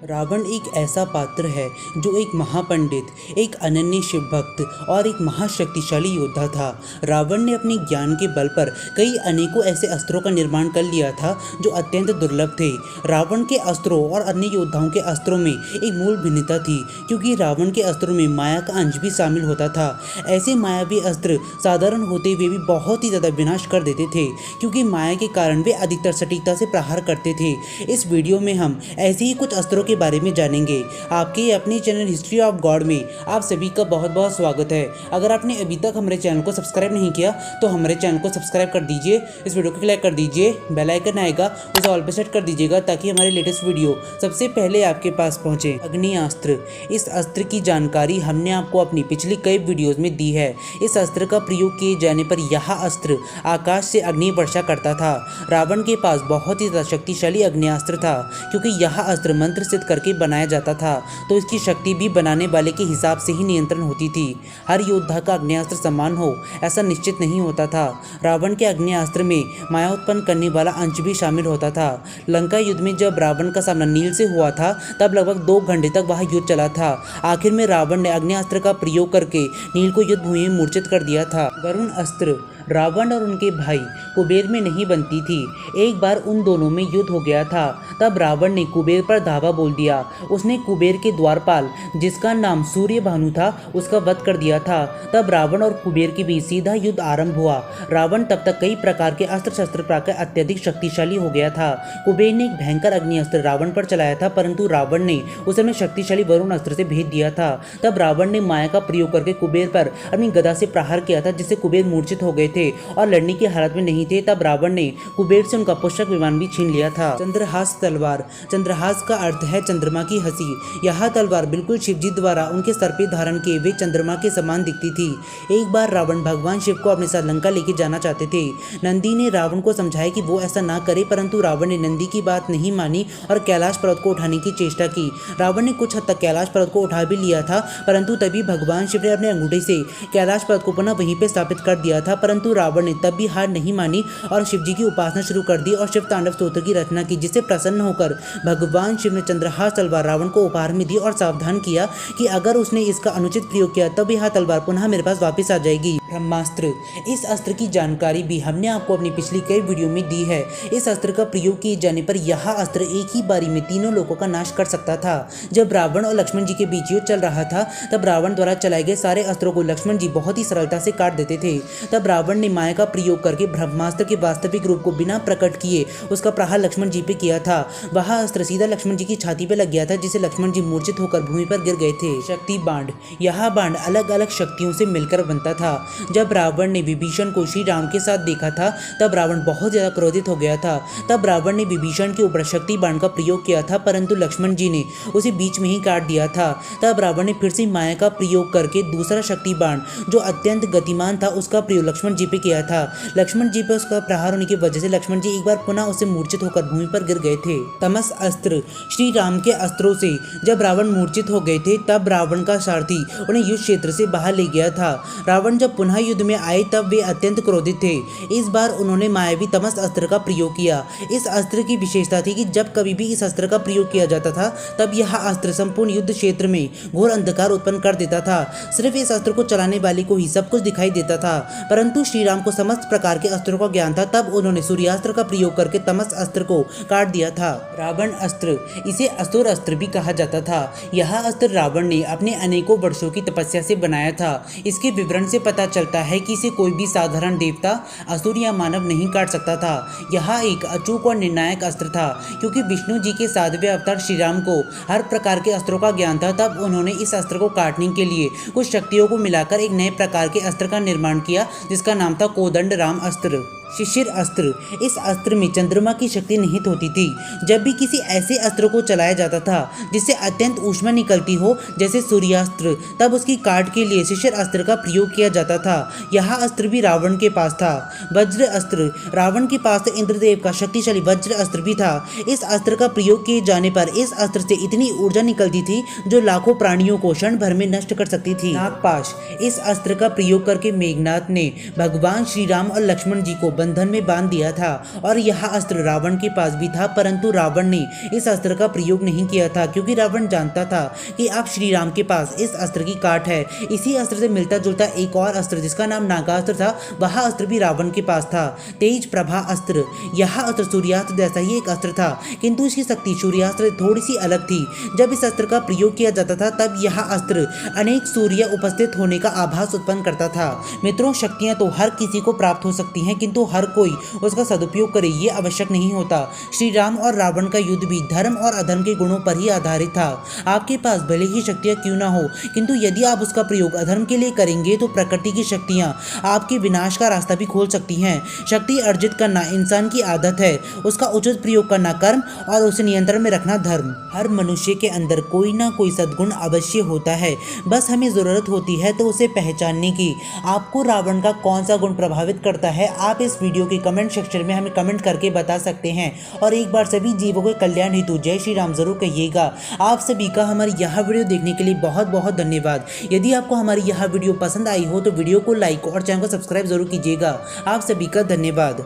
रावण एक ऐसा पात्र है जो एक महापंडित, एक अनन्य शिव भक्त और एक महाशक्तिशाली योद्धा था। रावण ने अपने ज्ञान के बल पर कई अनेकों ऐसे अस्त्रों का निर्माण कर लिया था जो अत्यंत दुर्लभ थे। रावण के अस्त्रों और अन्य योद्धाओं के अस्त्रों में एक मूल भिन्नता थी, क्योंकि रावण के अस्त्रों में माया का अंश भी शामिल होता था। ऐसे मायावी अस्त्र साधारण होते हुए भी बहुत ही ज़्यादा विनाश कर देते थे, क्योंकि माया के कारण वे अधिकतर सटीकता से प्रहार करते थे। इस वीडियो में हम ऐसे ही कुछ अस्त्रों के बारे में जानेंगे। आपके अपने चैनल हिस्ट्री ऑफ गॉड में आप सभी का बहुत बहुत स्वागत है। अगर आपने अभी तक हमारे चैनल को सब्सक्राइब नहीं किया तो हमारे चैनल को सब्सक्राइब कर दीजिए, इस वीडियो को क्लिक कर दीजिए, बेल आइकन आएगा उसे ऑल पे सेट कर दीजिएगा ताकि हमारे लेटेस्ट वीडियो सबसे पहले आपके पास पहुंचे। अग्नि अस्त्र। इस अस्त्र की जानकारी हमने आपको अपनी पिछली कई वीडियोज में दी है। इस अस्त्र का प्रयोग किए जाने पर यह अस्त्र आकाश से अग्नि वर्षा करता था। रावण के पास बहुत ही ज़्यादा शक्तिशाली अग्नियास्त्र था, क्योंकि यह अस्त्र मंत्र सिद्ध करके बनाया जाता था, तो इसकी शक्ति भी बनाने वाले के हिसाब से ही नियंत्रण होती थी। हर योद्धा का अग्नियास्त्र समान हो ऐसा निश्चित नहीं होता था। रावण के अग्नियास्त्र में माया उत्पन्न करने वाला अंश भी शामिल होता था। लंका युद्ध में जब रावण का सामना नील से हुआ था तब लगभग 2 घंटे तक वह युद्ध चला था। आखिर में रावण ने अग्नियास्त्र का प्रयोग करके नील को युद्ध भूमि में मूर्छित कर दिया था। वरुण अस्त्र। रावण और उनके भाई कुबेर में नहीं बनती थी। एक बार उन दोनों में युद्ध हो गया था। तब रावण ने कुबेर पर धावा बोल दिया। उसने कुबेर के द्वारपाल, जिसका नाम सूर्य भानु था, उसका वध कर दिया था। तब रावण और कुबेर के बीच सीधा युद्ध आरंभ हुआ। रावण तब तक कई प्रकार के अस्त्र शस्त्र पाकर अत्यधिक शक्तिशाली हो गया था। कुबेर ने एक भयंकर अग्निअस्त्र रावण पर चलाया था, परंतु रावण ने उसे अपने शक्तिशाली वरुण अस्त्र से भेद दिया था। तब रावण ने माया का प्रयोग करके कुबेर पर अपनी गदा से प्रहार किया था, जिससे कुबेर मूर्छित हो गए थे और लड़ने की हालत में नहीं थे। तब रावण ने कुबेर से उनका पुष्पक विमान भी छीन लिया था। चंद्रहास तलवार। चंद्रहास का अर्थ है चंद्रमा की हंसी। यह तलवार बिल्कुल शिवजी द्वारा उनके सर पे धारण किए हुए चंद्रमा के समान दिखती थी। एक बार रावण भगवान शिव को अपने साथ लंका लेके जाना चाहते थे। नंदी ने रावण को समझाया कि वो ऐसा ना करे, परंतु रावण ने नंदी की बात नहीं मानी और कैलाश पर्वत को उठाने की चेष्टा की। रावण ने कुछ हद तक कैलाश पर्वत को उठा भी लिया था, परंतु तभी भगवान शिव ने अपने अंगूठे से कैलाश पर्वत को पुनः वहीं पे स्थापित कर दिया था। परंतु रावण ने तब भी हार नहीं मानी और शिवजी की उपासना शुरू कर दी और शिव तांडव स्तोत्र की रचना की, जिससे प्रसन्न होकर भगवान शिव ने चंद्रहास तलवार रावण को उपहार में दी और सावधान किया कि अगर उसने इसका अनुचित प्रयोग किया तब यह तलवार पुनः मेरे पास वापस आ जाएगी। ब्रह्मास्त्र। इस अस्त्र की जानकारी भी हमने आपको अपनी पिछली कई वीडियो में दी है। इस अस्त्र का प्रयोग किए जाने पर यह अस्त्र एक ही बारी में तीनों लोगों का नाश कर सकता था। जब रावण और लक्ष्मण जी के बीच युद्ध चल रहा था तब रावण द्वारा चलाए गए सारे अस्त्रों को लक्ष्मण जी बहुत ही सरलता से काट देते थे। तब रावण ने माया का प्रयोग करके ब्रह्मास्त्र के वास्तविक रूप को बिना प्रकट किए उसका प्रहार लक्ष्मण जी पे किया था। वह अस्त्र सीधा लक्ष्मण जी की छाती पे लग गया था, जिसे लक्ष्मण जी मूर्छित होकर भूमि पर गिर गए थे। शक्ति बाण। यह बाण अलग अलग शक्तियों से मिलकर बनता था। जब रावण ने विभीषण को श्री राम के साथ देखा था तब रावण बहुत ज्यादा क्रोधित हो गया था। तब रावण ने विभीषण के ऊपर शक्ति बाण का प्रयोग किया था, परंतु लक्ष्मण जी ने उसे बीच में ही काट दिया था। तब रावण ने फिर से माया का प्रयोग करके दूसरा शक्ति बाण, जो अत्यंत गतिमान था, उसका प्रयोग लक्ष्मण जी पे किया था। लक्ष्मण जी पे उसका प्रहार होने की वजह से लक्ष्मण जी एक बार पुनः उससे मूर्छित होकर भूमि पर गिर गए थे। तमस अस्त्र। श्री राम के अस्त्रों से जब रावण मूर्छित हो गए थे तब रावण का सारथी उन्हें युद्ध क्षेत्र से बाहर ले गया था। रावण जब पुनः युद्ध में आए तब वे अत्यंत क्रोधित थे। इस बार उन्होंने मायावी तमस अस्त्र का प्रयोग किया। इस अस्त्र की विशेषता थी कि जब कभी भी इस अस्त्र का प्रयोग किया जाता था तब यह अस्त्र संपूर्ण युद्ध क्षेत्र में घोर अंधकार उत्पन्न कर देता था। सिर्फ इस अस्त्र को चलाने वाले को ही सब कुछ दिखाई देता था, परंतु श्री राम को समस्त प्रकार के अस्त्रों का ज्ञान था। तब उन्होंने सूर्यास्त्र का प्रयोग करके तमस अस्त्र को काट दिया था। रावण अस्त्र। इसे असुर अस्त्र भी कहा जाता था। यह अस्त्र रावण ने अपने अनेकों वर्षों की तपस्या से बनाया था। इसके विवरण से पता चलता है कि इसे कोई भी साधारण देवता, असुर या मानव नहीं काट सकता था। यह एक अचूक और निर्णायक अस्त्र था, क्योंकि विष्णु जी के 7वें अवतार श्री राम को हर प्रकार के अस्त्रों का ज्ञान था। तब उन्होंने इस अस्त्र को काटने के लिए कुछ शक्तियों को मिलाकर एक नए प्रकार के अस्त्र का निर्माण किया, जिसका नाम था कोदंड राम अस्त्र। शिशिर अस्त्र। इस अस्त्र में चंद्रमा की शक्ति निहित होती थी। जब भी किसी ऐसे अस्त्र को चलाया जाता था जिससे अत्यंत ऊष्मा निकलती हो, जैसे सूर्यास्त्र, तब उसकी काट के लिए शिशिर अस्त्र का प्रयोग किया जाता था। यह अस्त्र भी रावण के पास था। वज्र अस्त्र। रावण के पास इंद्रदेव का शक्तिशाली वज्र अस्त्र भी था। इस अस्त्र का प्रयोग किए जाने पर इस अस्त्र से इतनी ऊर्जा निकलती थी जो लाखों प्राणियों को क्षण भर में नष्ट कर सकती थी। नागपाश। इस अस्त्र का प्रयोग करके मेघनाथ ने भगवान श्री राम और लक्ष्मण जी को बंधन में बांध दिया था और यह अस्त्र रावण के पास भी था, परंतु रावण ने इस अस्त्र का प्रयोग नहीं किया था क्योंकि रावण जानता था कि अब श्री राम के पास इस अस्त्र की काट है। इसी अस्त्र से मिलता जुलता एक और अस्त्र जिसका नाम नागास्त्र था, वह अस्त्र भी रावण के पास था, तेज प्रभा अस्त्र। यह अस्त्र सूर्यास्त्र जैसा ही एक अस्त्र था, किंतु इसकी शक्ति सूर्यास्त्र से थोड़ी सी अलग थी। जब इस अस्त्र का प्रयोग किया जाता था तब यह अस्त्र अनेक सूर्य उपस्थित होने का आभास उत्पन्न करता था। मित्रों, शक्तियां तो हर किसी को प्राप्त हो सकती हैं, किंतु हर कोई उसका सदुपयोग करे ये आवश्यक नहीं होता। श्री राम और रावण का युद्ध भी धर्म और अधर्म के गुणों पर ही आधारित था। आपके पास भले ही शक्तियां क्यों ना हो, किंतु यदि आप उसका प्रयोग अधर्म के लिए करेंगे तो प्रकृति की शक्तियां आपके विनाश का रास्ता भी खोल सकती हैं। शक्ति अर्जित करना इंसान की आदत है, उसका उचित प्रयोग करना कर्म और उसे नियंत्रण में रखना धर्म। हर मनुष्य के अंदर कोई ना कोई सद्गुण अवश्य होता है, बस हमें जरूरत होती है तो उसे पहचानने की। आपको रावण का कौन सा गुण प्रभावित करता है, आप इस वीडियो के कमेंट सेक्शन में हमें कमेंट करके बता सकते हैं। और एक बार सभी जीवों के कल्याण हेतु जय श्री राम जरूर कहिएगा। आप सभी का हमारी यह वीडियो देखने के लिए बहुत बहुत धन्यवाद। यदि आपको हमारी यह वीडियो पसंद आई हो तो वीडियो को लाइक और चैनल को सब्सक्राइब जरूर कीजिएगा। आप सभी का धन्यवाद।